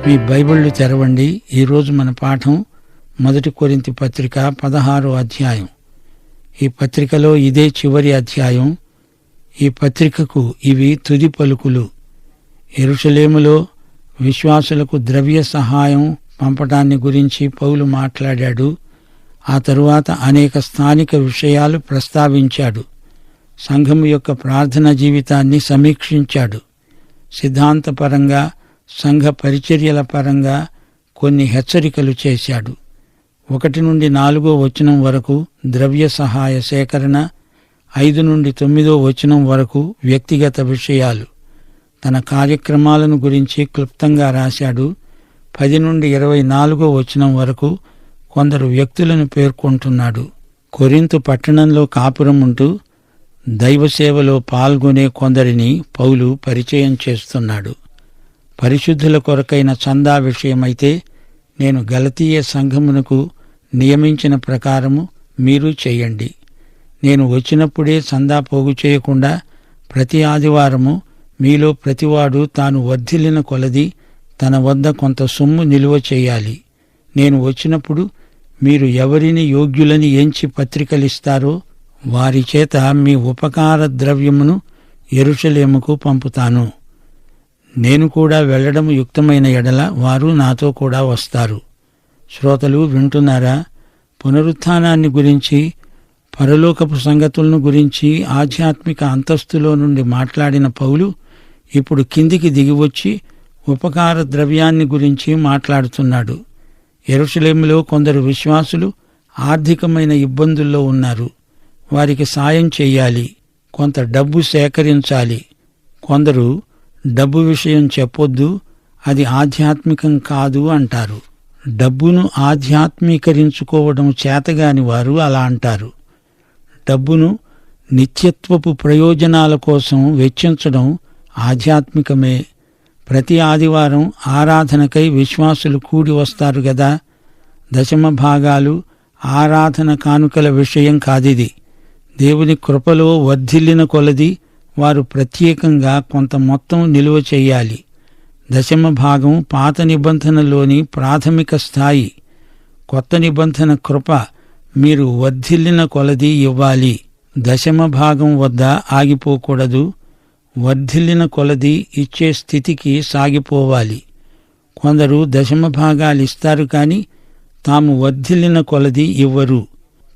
మీ బైబిళ్లు తెరవండి. ఈరోజు మన పాఠం 1 కొరింథీ పత్రిక 16వ అధ్యాయం. ఈ పత్రికలో ఇదే చివరి అధ్యాయం. ఈ పత్రికకు ఇవి తుది పలుకులు. యెరూషలేములో విశ్వాసులకు ద్రవ్య సహాయం పంపటాన్ని గురించి పౌలు మాట్లాడాడు. ఆ తరువాత అనేక స్థానిక విషయాలు ప్రస్తావించాడు. సంఘము యొక్క ప్రార్థనా జీవితాన్ని సమీక్షించాడు. సిద్ధాంతపరంగా, సంఘ పరిచర్యల పరంగా కొన్ని హెచ్చరికలు చేశాడు. 1 నుండి 4వ వచనం వరకు ద్రవ్య సహాయ సేకరణ, 5 నుండి 9వ వచనం వరకు వ్యక్తిగత విషయాలు. తన కార్యక్రమాలను గురించి క్లుప్తంగా రాశాడు. 10 నుండి 24వ వచనం వరకు కొందరు వ్యక్తులను పేర్కొంటున్నాడు. కొరింథు పట్టణంలో కాపురం ఉంటూ దైవసేవలో పాల్గొనే కొందరిని పౌలు పరిచయం చేస్తున్నాడు. పరిశుద్ధుల కొరకైన చందా విషయమైతే నేను గలతీయ సంఘమునకు నియమించిన ప్రకారము మీరు చేయండి. నేను వచ్చినప్పుడే చందా పోగు చేయకుండా ప్రతి ఆదివారము మీలో ప్రతివాడు తాను వర్ధిల్లిన కొలది తన వద్ద కొంత సొమ్ము నిలువ చేయాలి. నేను వచ్చినప్పుడు మీరు ఎవరిని యోగ్యులని ఎంచి పత్రికలిస్తారో వారి చేత మీ ఉపకార ద్రవ్యమును యెరూషలేముకు పంపుతాను. నేను కూడా వెళ్లడం యుక్తమైన ఎడల వారు నాతో కూడా వస్తారు. శ్రోతలు వింటున్నారా? పునరుత్థానాన్ని గురించి, పరలోకపు సంగతులను గురించి ఆధ్యాత్మిక అంతస్తులో నుండి మాట్లాడిన పౌలు ఇప్పుడు కిందికి దిగివచ్చి ఉపకార ద్రవ్యాన్ని గురించి మాట్లాడుతున్నాడు. యెరూషలేములో కొందరు విశ్వాసులు ఆర్థికమైన ఇబ్బందుల్లో ఉన్నారు. వారికి సాయం చెయ్యాలి, కొంత డబ్బు సేకరించాలి. కొందరు డబ్బు విషయం చెప్పొద్దు, అది ఆధ్యాత్మికం కాదు అంటారు. డబ్బును ఆధ్యాత్మీకరించుకోవడం చేతగాని వారు అలా అంటారు. డబ్బును నిత్యత్వపు ప్రయోజనాల కోసం వెచ్చించడం ఆధ్యాత్మికమే. ప్రతి ఆదివారం ఆరాధనకై విశ్వాసులు కూడి వస్తారు గదా. దశమ భాగాలు, ఆరాధన కానుకల విషయం కాదిది. దేవుని కృపలో వర్ధిల్లిన కొలది వారు ప్రత్యేకంగా కొంత మొత్తం నిలువ చెయ్యాలి. దశమ భాగం పాత నిబంధనలోని ప్రాథమిక స్థాయి. కొత్త నిబంధన కృప మీరు వర్ధిల్లిన కొలది ఇవ్వాలి. దశమ భాగం వద్ద ఆగిపోకూడదు. వర్ధిల్లిన కొలది ఇచ్చే స్థితికి సాగిపోవాలి. కొందరు దశమ భాగాలిస్తారు కాని తాము వర్ధిల్లిన కొలది ఇవ్వరు.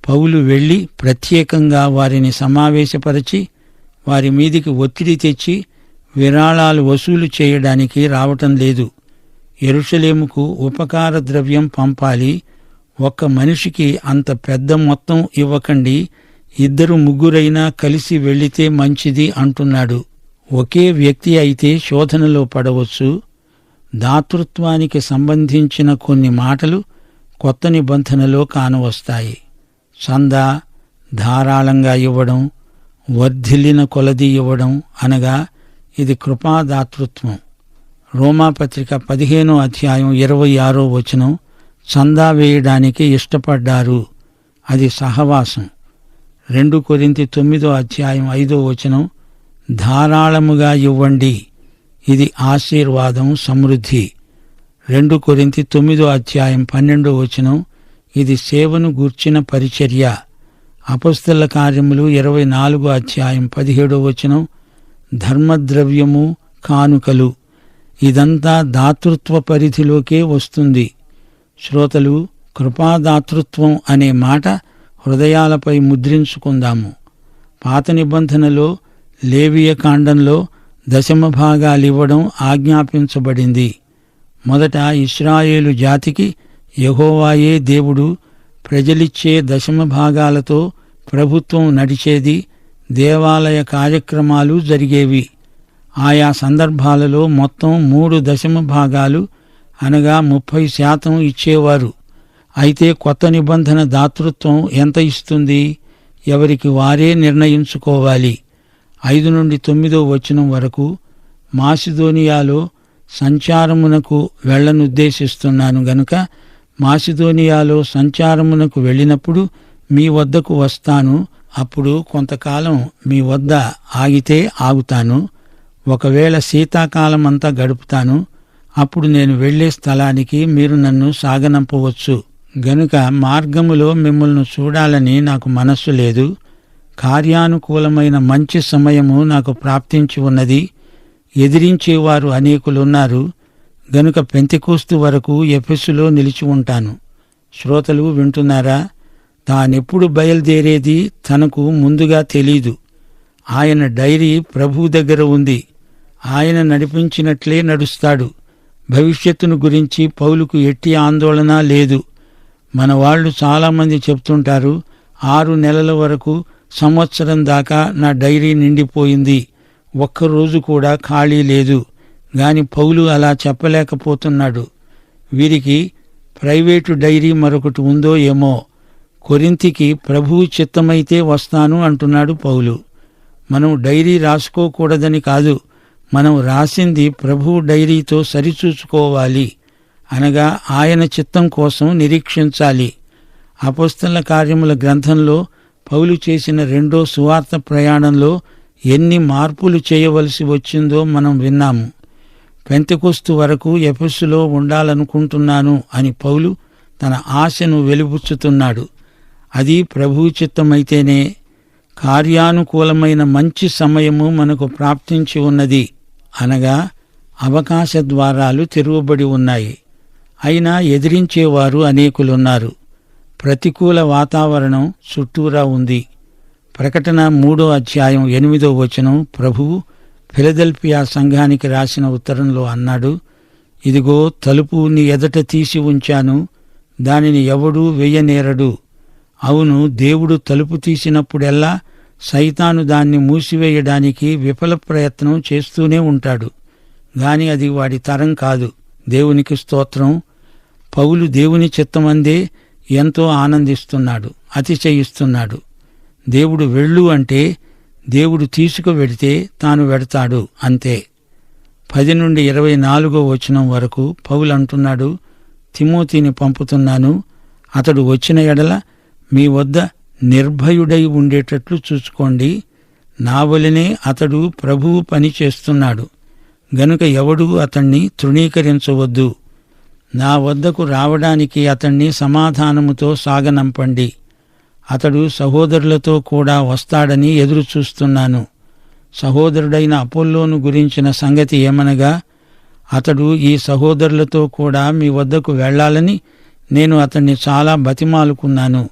పౌలు వెళ్లి ప్రత్యేకంగా వారిని సమావేశపరచి వారి మీదికి ఒత్తిడి తెచ్చి విరాళాలు వసూలు చేయడానికి రావటం లేదు. యెరూషలేముకు ఉపకార ద్రవ్యం పంపాలి. ఒక్క మనిషికి అంత పెద్ద మొత్తం ఇవ్వకండి, 2-3 కలిసి వెళ్లితే మంచిది అంటున్నాడు. ఒకే వ్యక్తి అయితే శోధనలో పడవచ్చు. దాతృత్వానికి సంబంధించిన కొన్ని మాటలు కొత్త నిబంధనలో కానవస్తాయి. చందా, ధారాళంగా ఇవ్వడం, వర్ధిల్లిన కొలది ఇవ్వడం అనగా ఇది కృపాదాతృత్వం. రోమాపత్రిక 15వ అధ్యాయం 26వ వచనం చందా వేయడానికి ఇష్టపడ్డారు. అది సహవాసం. 2 కొరింథీ 9వ అధ్యాయం 5వ వచనం ధారాళముగా ఇవ్వండి. ఇది ఆశీర్వాదం, సమృద్ధి. 2 కొరింథీ 9వ అధ్యాయం 12వ వచనం ఇది సేవను గూర్చిన పరిచర్య. అపొస్తలుల కార్యములు 24వ అధ్యాయం 17వ వచనం ధర్మద్రవ్యము, కానుకలు. ఇదంతా దాతృత్వ పరిధిలోకే వస్తుంది. శ్రోతలు, కృపాదాతృత్వం అనే మాట హృదయాలపై ముద్రించుకుందాము. పాత నిబంధనలో లేవియ కాండంలో దశమ భాగాలివ్వడం ఆజ్ఞాపించబడింది. మొదట ఇశ్రాయేలు జాతికి యెహోవాయే దేవుడు. ప్రజలిచ్చే దశమ భాగాలతో ప్రభుత్వం నడిచేది. దేవాలయ కార్యక్రమాలు జరిగేవి. ఆయా సందర్భాలలో మొత్తం 3 దశమ భాగాలు అనగా 30% ఇచ్చేవారు. అయితే కొత్త నిబంధన దాతృత్వం ఎంత ఇస్తుంది? ఎవరికి వారే నిర్ణయించుకోవాలి. 5 నుండి 9వ వచనం వరకు మాసిదోనియాలో సంచారమునకు వెళ్లనుద్దేశిస్తున్నాను గనుక మాసిదోనియాలో సంచారమునకు వెళ్ళినప్పుడు మీ వద్దకు వస్తాను. అప్పుడు కొంతకాలం మీ వద్ద ఆగితే ఆగుతాను. ఒకవేళ శీతాకాలమంతా గడుపుతాను. అప్పుడు నేను వెళ్ళే స్థలానికి మీరు నన్ను సాగనంపవచ్చు. గనుక మార్గములో మిమ్మల్ని చూడాలని నాకు మనస్సు లేదు. కార్యానుకూలమైన మంచి సమయము నాకు ప్రాప్తించి ఉన్నది. ఎదిరించేవారు అనేకులున్నారు. గనుక పెంతెకోస్తు వరకు ఎఫెసులో నిలిచి ఉంటాను. శ్రోతలు వింటున్నారా? తానెప్పుడు బయలుదేరేది తనకు ముందుగా తెలీదు. ఆయన డైరీ ప్రభువు దగ్గర ఉంది. ఆయన నడిపించినట్లే నడుస్తాడు. భవిష్యత్తును గురించి పౌలుకు ఎట్టి ఆందోళన లేదు. మన వాళ్ళు చాలామంది చెప్తుంటారు, 6 నెలల వరకు, సంవత్సరం దాకా నా డైరీ నిండిపోయింది, ఒక్కరోజు కూడా ఖాళీ లేదు. గాని పౌలు అలా చెప్పలేకపోతున్నాడు. వీరికి ప్రైవేటు డైరీ మరొకటి ఉందో ఏమో. కొరింథీకి ప్రభువు చిత్తమైతే వస్తాను అంటున్నాడు పౌలు. మనం డైరీ రాసుకోకూడదని కాదు, మనం రాసింది ప్రభువు డైరీతో సరిచూసుకోవాలి. అనగా ఆయన చిత్తం కోసం నిరీక్షించాలి. అపొస్తలుల కార్యముల గ్రంథంలో పౌలు చేసిన 2వ సువార్త ప్రయాణంలో ఎన్ని మార్పులు చేయవలసి వచ్చిందో మనం విన్నాము. పెంతెకొస్తు వరకు ఎఫెసులో ఉండాలనుకుంటున్నాను అని పౌలు తన ఆశను వెలిబుచ్చుతున్నాడు. అది ప్రభువు చిత్తమైతేనే. కార్యానుకూలమైన మంచి సమయము మనకు ప్రాప్తించి ఉన్నది. అనగా అవకాశ ద్వారాలు తెరువబడి ఉన్నాయి. అయినా ఎదిరించేవారు అనేకులున్నారు. ప్రతికూల వాతావరణం చుట్టూరా ఉంది. ప్రకటన 3వ అధ్యాయం 8వ వచనం ప్రభువు ఫిలదెల్ఫియా సంఘానికి రాసిన ఉత్తరంలో అన్నాడు, ఇదిగో తలుపు నీ ఎదట తీసి ఉంచాను, దానిని ఎవడూ వెయ్యనేరడు. అవును, దేవుడు తలుపు తీసినప్పుడెల్లా సైతాను దాన్ని మూసివేయడానికి విఫల ప్రయత్నం చేస్తూనే ఉంటాడు. గాని అది వాడి తరం కాదు. దేవునికి స్తోత్రం. పౌలు దేవుని చిత్తమందే ఎంతో ఆనందిస్తున్నాడు, అతిశయిస్తున్నాడు. దేవుడు వెళ్ళు అంటే దేవుడు తీసుకువెడితే తాను వెడతాడు, అంతే. 10 నుండి 24వ వచనం వరకు పౌలు అంటున్నాడు, తిమోతిని పంపుతున్నాను. అతడు వచ్చిన ఎడల మీ వద్ద నిర్భయుడై ఉండేటట్లు చూసుకోండి. నా వలనే అతడు ప్రభువు పని చేస్తున్నాడు. గనుక ఎవడూ అతణ్ణి తృణీకరించవద్దు. నా వద్దకు రావడానికి అతణ్ణి సమాధానముతో సాగనంపండి. అతడు సహోదరులతో కూడా వస్తాడని ఎదురుచూస్తున్నాను. సహోదరుడైన అపొల్లోను గురించిన సంగతి ఏమనగా, అతడు ఈ సహోదరులతో కూడా మీ వద్దకు వెళ్లాలని నేను అతన్ని చాలా బతిమాలుకున్నాను.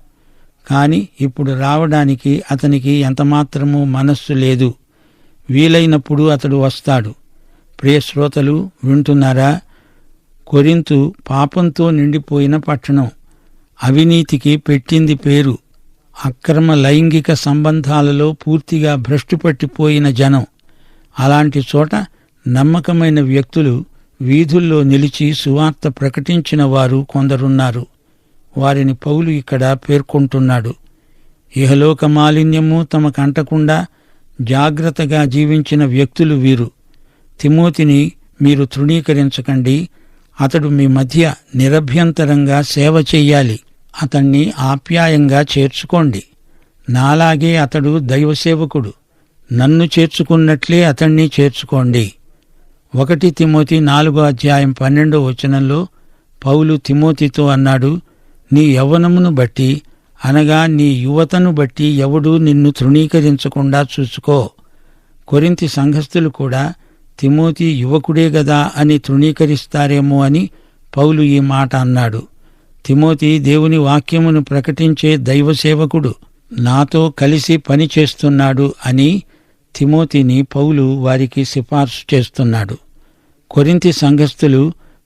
కాని ఇప్పుడు రావడానికి అతనికి ఎంతమాత్రమూ మనస్సు లేదు. వీలైనప్పుడు అతడు వస్తాడు. ప్రియ శ్రోతలు వింటున్నారా? కొరింథు పాపంతో నిండిపోయిన పట్టణం. అవినీతికి పెట్టింది పేరు. అక్రమ లైంగిక సంబంధాలలో పూర్తిగా భ్రష్టుపట్టిపోయిన జనం. అలాంటి చోట నమ్మకమైన వ్యక్తులు వీధుల్లో నిలిచి సువార్త ప్రకటించిన వారు కొందరున్నారు. వారిని పౌలు ఇక్కడ పేర్కొంటున్నాడు. ఇహలోక మాలిన్యము తమకంటకుండా జాగ్రత్తగా జీవించిన వ్యక్తులు వీరు. తిమోతిని మీరు తృణీకరించకండి. అతడు మీ మధ్య నిరభ్యంతరంగా సేవ చెయ్యాలి. అతణ్ణి ఆప్యాయంగా చేర్చుకోండి. నాలాగే అతడు దైవసేవకుడు. నన్ను చేర్చుకున్నట్లే అతణ్ణి చేర్చుకోండి. 1 తిమోతి 4వ అధ్యాయం 12వ వచనంలో పౌలు తిమోతితో అన్నాడు, నీ యవ్వనమును బట్టి అనగా నీ యువతను బట్టి ఎవడూ నిన్ను తృణీకరించకుండా చూసుకో. కొరింథీ సంఘస్థులు కూడా తిమోతి యువకుడే గదా అని తృణీకరిస్తారేమో అని పౌలు ఈ మాట అన్నాడు. తిమోతి దేవుని వాక్యమును ప్రకటించే దైవసేవకుడు, నాతో కలిసి పని చేస్తున్నాడు అని తిమోతిని పౌలు వారికి సిఫార్సు చేస్తున్నాడు. కొరింథీ సంఘస్థులు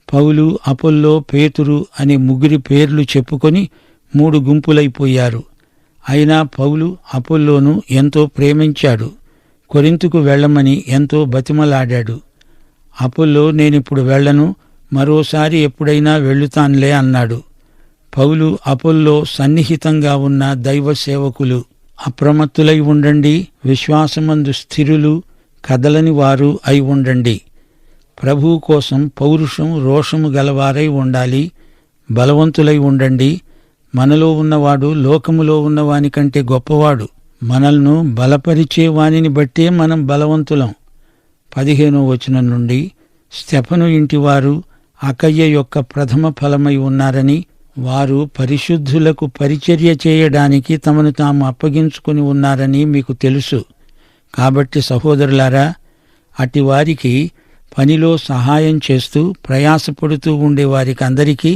పౌలు, అపొల్లో, పేతురు అనే 3 పేర్లు చెప్పుకొని 3 గుంపులైపోయారు. అయినా పౌలు అపొల్లోను ఎంతో ప్రేమించాడు. కొరింథుకు వెళ్లమని ఎంతో బతిమలాడాడు. అపొల్లో నేనిప్పుడు వెళ్లను, మరోసారి ఎప్పుడైనా వెళ్ళుతాన్లే అన్నాడు. పౌలు, అపొల్లో సన్నిహితంగా ఉన్న దైవ సేవకులు. అప్రమత్తులై ఉండండి, విశ్వాసమందు స్థిరులు, కదలని వారు అయి ఉండండి. ప్రభువు కోసం పౌరుషం, రోషము గలవారై ఉండాలి. బలవంతులై ఉండండి. మనలో ఉన్నవాడు లోకములో ఉన్నవానికంటే గొప్పవాడు. మనల్ని బలపరిచే వానిని బట్టే మనం బలవంతులం. 15వ వచనం నుండి, స్తెఫను ఇంటివారు అకయ్య యొక్క ప్రథమ ఫలమై ఉన్నారని, వారు పరిశుద్ధులకు పరిచర్య చేయడానికి తమను తాము అప్పగించుకుని ఉన్నారని మీకు తెలుసు. కాబట్టి సహోదరులారా, అటివారికి పనిలో సహాయం చేస్తూ ప్రయాసపడుతూ ఉండే వారికి అందరికీ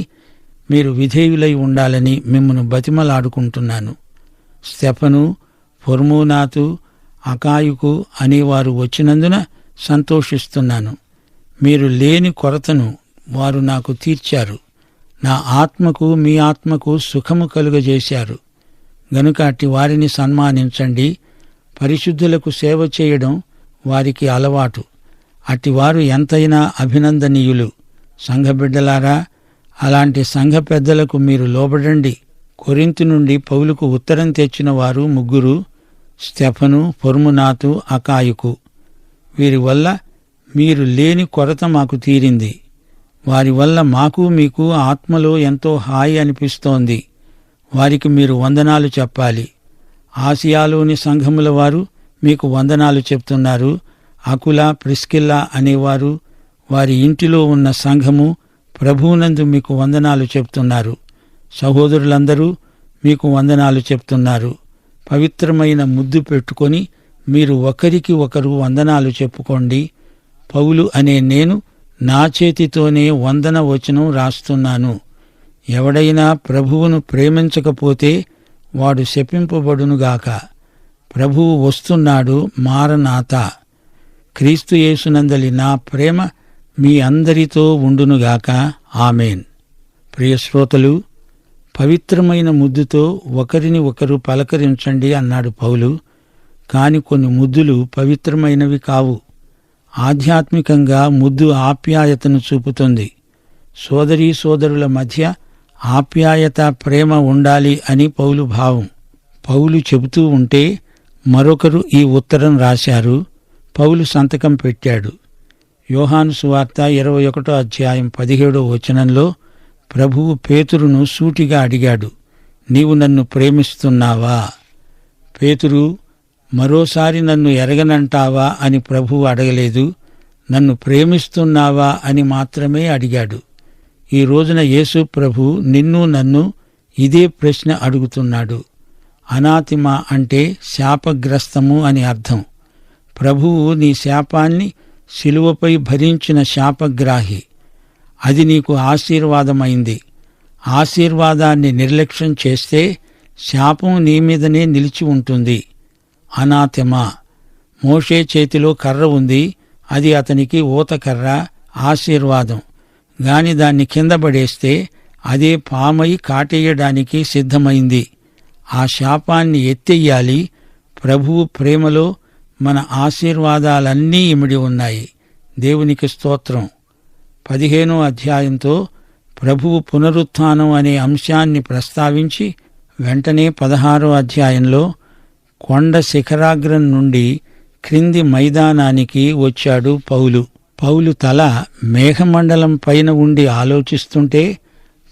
మీరు విధేయులై ఉండాలని మిమ్మను బతిమలాడుకుంటున్నాను. స్తెఫను, ఫొర్మూనాతు, అకాయుకు అనేవారు వచ్చినందున సంతోషిస్తున్నాను. మీరు లేని కొరతను వారు నాకు తీర్చారు. నా ఆత్మకు మీ ఆత్మకు సుఖము కలుగజేశారు. గనుక అట్టి వారిని సన్మానించండి. పరిశుద్ధులకు సేవ చేయడం వారికి అలవాటు. అట్టివారు ఎంతైనా అభినందనీయులు. సంఘబిడ్డలారా, అలాంటి సంఘ పెద్దలకు మీరు లోబడండి. కొరింథు నుండి పౌలుకు ఉత్తరం తెచ్చిన వారు 3, స్తెఫను, ఫొర్మునాతు, అకాయుకు. వీరి వల్ల మీరు లేని కొరత మాకు తీరింది. వారి వల్ల మాకు మీకు ఆత్మలో ఎంతో హాయి అనిపిస్తోంది. వారికి మీరు వందనాలు చెప్పాలి. ఆసియాలోని సంఘముల వారు మీకు వందనాలు చెప్తున్నారు. అకుల, ప్రిస్కిల్లా అనేవారు, వారి ఇంటిలో ఉన్న సంఘము ప్రభువునందు మీకు వందనాలు చెప్తున్నారు. సహోదరులందరూ మీకు వందనాలు చెప్తున్నారు. పవిత్రమైన ముద్దు పెట్టుకొని మీరు ఒకరికి ఒకరు వందనాలు చెప్పుకోండి. పౌలు అనే నేను నా చేతితోనే వందన వచనం రాస్తున్నాను. ఎవడైనా ప్రభువును ప్రేమించకపోతే వాడు శపింపబడునుగాక. ప్రభువు వస్తున్నాడు, మారనాథా. క్రీస్తు యేసునందలి నా ప్రేమ మీ అందరితో ఉండునుగాక. ఆమేన్. ప్రియశ్రోతలు, పవిత్రమైన ముద్దుతో ఒకరిని ఒకరు పలకరించండి అన్నాడు పౌలు. కాని కొన్ని ముద్దులు పవిత్రమైనవి కావు. ఆధ్యాత్మికంగా ముద్దు ఆప్యాయతను చూపుతుంది. సోదరీ సోదరుల మధ్య ఆప్యాయత, ప్రేమ ఉండాలి అని పౌలు భావం. పౌలు చెబుతూ ఉంటే మరొకరు ఈ ఉత్తరం రాశారు. పౌలు సంతకం పెట్టాడు. యోహాను సువార్త 21వ అధ్యాయం 17వ వచనంలో ప్రభువు పేతురును సూటిగా అడిగాడు, నీవు నన్ను ప్రేమిస్తున్నావా? పేతురు, మరోసారి నన్ను ఎరగనంటావా అని ప్రభువు అడగలేదు. నన్ను ప్రేమిస్తున్నావా అని మాత్రమే అడిగాడు. ఈ రోజున యేసు ప్రభు నిన్ను నన్ను ఇదే ప్రశ్న అడుగుతున్నాడు. అనాతిమ అంటే శాపగ్రస్తము అని అర్థం. ప్రభువు నీ శాపాన్ని శిలువపై భరించిన శాపగ్రాహి. అది నీకు ఆశీర్వాదమైంది. ఆశీర్వాదాన్ని నిర్లక్ష్యం చేస్తే శాపం నీ మీదనే నిలిచి ఉంటుంది. అనాథెమ. మోషే చేతిలో కర్ర ఉంది. అది అతనికి ఊతకర్ర, ఆశీర్వాదం. గాని దాన్ని కింద పడేస్తే అదే పామై కాటేయడానికి సిద్ధమైంది. ఆ శాపాన్ని ఎత్తెయ్యాలి. ప్రభువు ప్రేమలో మన ఆశీర్వాదాలన్నీ ఇమిడి ఉన్నాయి. దేవునికి స్తోత్రం. 15వ అధ్యాయంతో ప్రభువు పునరుత్థానం అనే అంశాన్ని ప్రస్తావించి వెంటనే 16వ అధ్యాయంలో కొండ శిఖరాగ్రం నుండి క్రింది మైదానానికి వచ్చాడు పౌలు. పౌలు తల మేఘమండలం పైన ఉండి ఆలోచిస్తుంటే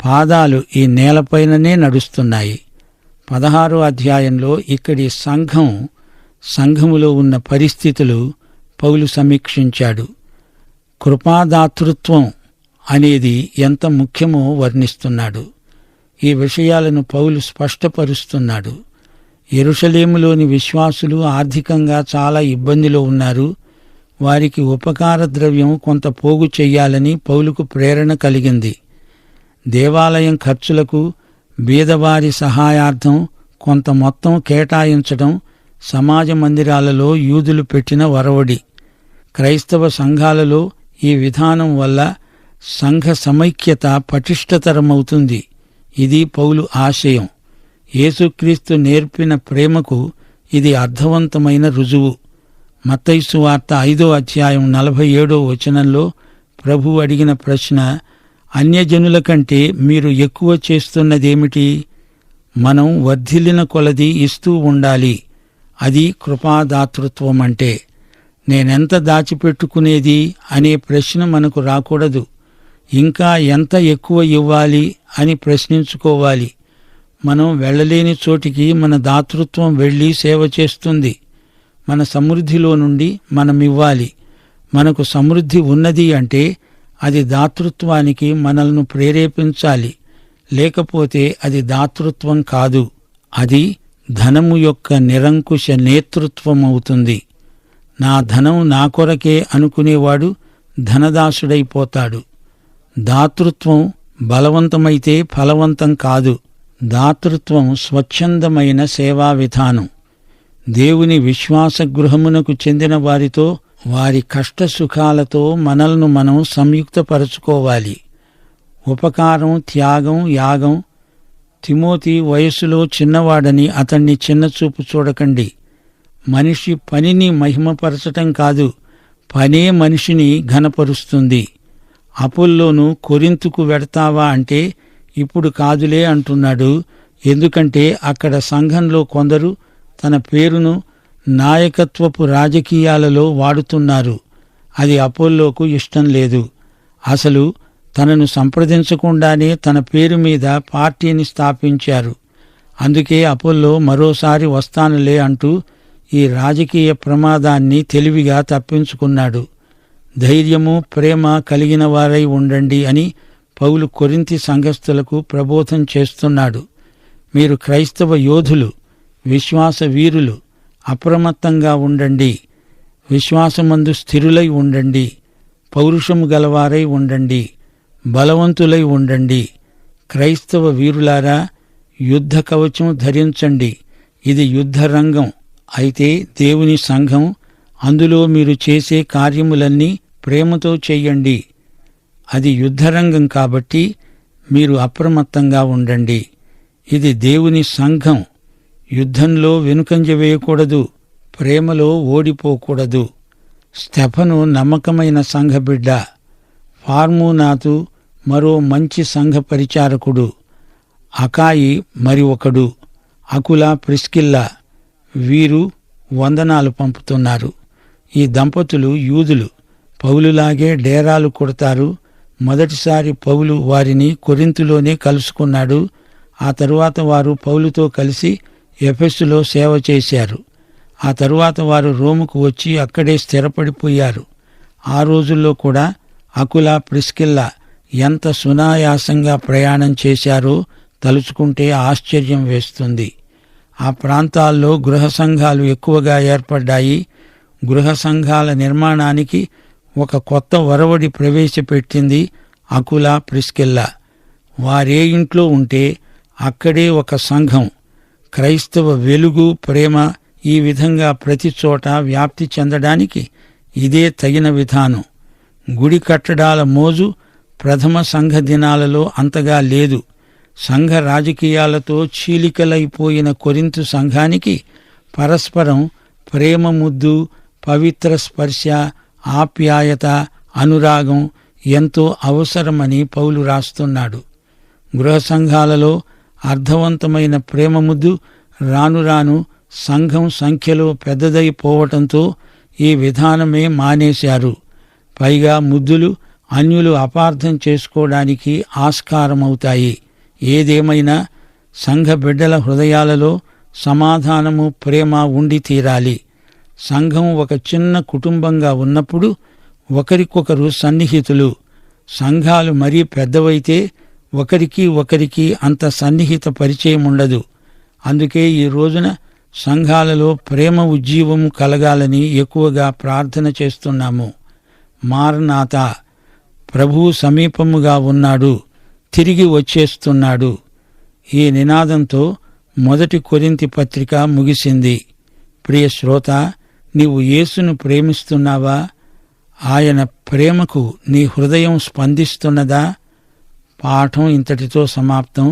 పాదాలు ఈ నేలపైననే నడుస్తున్నాయి. 16వ అధ్యాయంలో ఇక్కడి సంఘములో ఉన్న పరిస్థితులు పౌలు సమీక్షించాడు. కృపాదాతృత్వం అనేది ఎంత ముఖ్యమో వర్ణిస్తున్నాడు. ఈ విషయాలను పౌలు స్పష్టపరుస్తున్నాడు. యెరూషలేములోని విశ్వాసులు ఆర్థికంగా చాలా ఇబ్బందిలో ఉన్నారు. వారికి ఉపకార ద్రవ్యం కొంత పోగు చెయ్యాలని పౌలుకు ప్రేరణ కలిగింది. దేవాలయం ఖర్చులకు, బీదవారి సహాయార్థం కొంత మొత్తం కేటాయించడం సమాజ మందిరాలలో యూదులు పెట్టిన వరవడి. క్రైస్తవ సంఘాలలో ఈ విధానం వల్ల సంఘ సమైక్యత పటిష్టతరమవుతుంది. ఇది పౌలు ఆశయం. యేసుక్రీస్తు నేర్పిన ప్రేమకు ఇది అర్థవంతమైన రుజువు. మత్తయి సువార్త 5వ అధ్యాయం 47వ వచనంలో ప్రభువు అడిగిన ప్రశ్న, అన్యజనుల కంటే మీరు ఎక్కువ చేస్తున్నదేమిటి? మనం వర్ధిల్లిన కొలది ఇస్తూ ఉండాలి. అది కృపాదాతృత్వం అంటే. నేనెంత దాచిపెట్టుకునేది అనే ప్రశ్న మనకు రాకూడదు. ఇంకా ఎంత ఎక్కువ ఇవ్వాలి అని ప్రశ్నించుకోవాలి. మనం వెళ్ళలేని చోటికి మన దాతృత్వం వెళ్లి సేవ చేస్తుంది. మన సమృద్ధిలో నుండి మనమివ్వాలి. మనకు సమృద్ధి ఉన్నది అంటే అది దాతృత్వానికి మనల్ని ప్రేరేపించాలి. లేకపోతే అది దాతృత్వం కాదు, అది ధనము యొక్క నిరంకుశ నేతృత్వమవుతుంది. నా ధనం నా కొరకే అనుకునేవాడు ధనదాసుడైపోతాడు. దాతృత్వం బలవంతమైతే ఫలవంతం కాదు. దాతృత్వం స్వచ్ఛందమైన సేవా విధానం. దేవుని విశ్వాస గృహమునకు చెందిన వారితో వారి కష్టసుఖాలతో మనల్ని మనం సంయుక్తపరచుకోవాలి. ఉపకారం, త్యాగం, యాగం. తిమోతి వయస్సులో చిన్నవాడని అతన్ని చిన్నచూపు చూడకండి. మనిషి పనిని మహిమపరచటం కాదు, పనే మనిషిని ఘనపరుస్తుంది. అపోల్లోను కొరింతుకు వెడతావా అంటే ఇప్పుడు కాదులే అంటున్నాడు. ఎందుకంటే అక్కడ సంఘంలో కొందరు తన పేరును నాయకత్వపు రాజకీయాలలో వాడుతున్నారు. అది అపోల్లోకు ఇష్టం లేదు. అసలు తనను సంప్రదించకుండానే తన పేరు మీద పార్టీని స్థాపించారు. అందుకే అపోల్లో మరోసారి వస్తానులే అంటూ ఈ రాజకీయ ప్రమాదాన్ని తెలివిగా తప్పించుకున్నాడు. ధైర్యము, ప్రేమ కలిగిన వారై ఉండండి అని పౌలు కొరింథీ సంఘస్థులకు ప్రబోధం చేస్తున్నాడు. మీరు క్రైస్తవ యోధులు, విశ్వాస వీరులు, అప్రమత్తంగా ఉండండి. విశ్వాసమందు స్థిరులై ఉండండి. పౌరుషము గలవారై ఉండండి. బలవంతులై ఉండండి. క్రైస్తవ వీరులారా, యుద్ధ కవచం ధరించండి. ఇది యుద్ధరంగం. అయితే దేవుని సంఘం, అందులో మీరు చేసే కార్యములన్నీ ప్రేమతో చెయ్యండి. అది యుద్ధరంగం కాబట్టి మీరు అప్రమత్తంగా ఉండండి. ఇది దేవుని సంఘం. యుద్ధంలో వెనుకంజ వేయకూడదు, ప్రేమలో ఓడిపోకూడదు. స్తెఫను నమ్మకమైన సంఘబిడ్డ. ఫార్మూనాతు మరో మంచి సంఘ పరిచారకుడు. అకాయి మరి ఒకడు. అకుల, ప్రిస్కిల్లా వీరు వందనాలు పంపుతున్నారు. ఈ దంపతులు యూదులు. పౌలులాగే డేరాలు కొడతారు. మొదటిసారి పౌలు వారిని కొరింథులోనే కలుసుకున్నాడు. ఆ తరువాత వారు పౌలుతో కలిసి ఎఫెసులో సేవ చేశారు. ఆ తరువాత వారు రోముకు వచ్చి అక్కడే స్థిరపడిపోయారు. ఆ రోజుల్లో కూడా అకుల, ప్రిస్కిల్లా ఎంత సునాయాసంగా ప్రయాణం చేశారో తలుచుకుంటే ఆశ్చర్యం వేస్తుంది. ఆ ప్రాంతాల్లో గృహ సంఘాలు ఎక్కువగా ఏర్పడ్డాయి. గృహ సంఘాల నిర్మాణానికి ఒక కొత్త ఒరవడి ప్రవేశపెట్టింది అకుల, ప్రిస్కిల్లా. వారే ఇంట్లో ఉంటే అక్కడే ఒక సంఘం. క్రైస్తవ వెలుగు, ప్రేమ ఈ విధంగా ప్రతి చోట వ్యాప్తి చెందడానికి ఇదే తగిన విధానం. గుడి కట్టడాల మోజు ప్రథమ సంఘ దినాలలో అంతగా లేదు. సంఘ రాజకీయాలతో చీలికలైపోయిన కొరింథు సంఘానికి పరస్పరం ప్రేమ ముద్దు, పవిత్ర స్పర్శ, ఆప్యాయత, అనురాగం ఎంతో అవసరమని పౌలు రాస్తున్నాడు. గృహ సంఘాలలో అర్థవంతమైన ప్రేమ ముద్దు రాను రాను సంఘం సంఖ్యలో పెద్దదైపోవటంతో ఈ విధానమే మానేశారు. పైగా ముద్దులు అన్యులు అపార్థం చేసుకోవడానికి ఆస్కారమవుతాయి. ఏదేమైనా సంఘ బిడ్డల హృదయాలలో సమాధానము, ప్రేమ ఉండి తీరాలి. సంఘం ఒక చిన్న కుటుంబంగా ఉన్నప్పుడు ఒకరికొకరు సన్నిహితులు. సంఘాలు మరీ పెద్దవైతే ఒకరికి అంత సన్నిహిత పరిచయం ఉండదు. అందుకే ఈ రోజున సంఘాలలో ప్రేమ ఉజ్జీవము కలగాలని ఎక్కువగా ప్రార్థన చేస్తున్నాము. మారనాథా, ప్రభువు సమీపముగా ఉన్నాడు, తిరిగి వచ్చేస్తున్నాడు. ఈ నినాదంతో మొదటి కొరింథీ పత్రిక ముగిసింది. ప్రియ శ్రోత, నీవు యేసును ప్రేమిస్తున్నావా? ఆయన ప్రేమకు నీ హృదయం స్పందిస్తున్నదా? పాఠం ఇంతటితో సమాప్తం.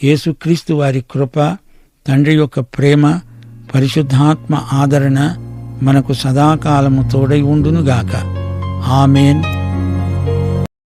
యేసుక్రీస్తు వారి కృప, తండ్రి యొక్క ప్రేమ, పరిశుద్ధాత్మ ఆదరణ మనకు సదాకాలము తోడై ఉండునుగాక. ఆమేన్.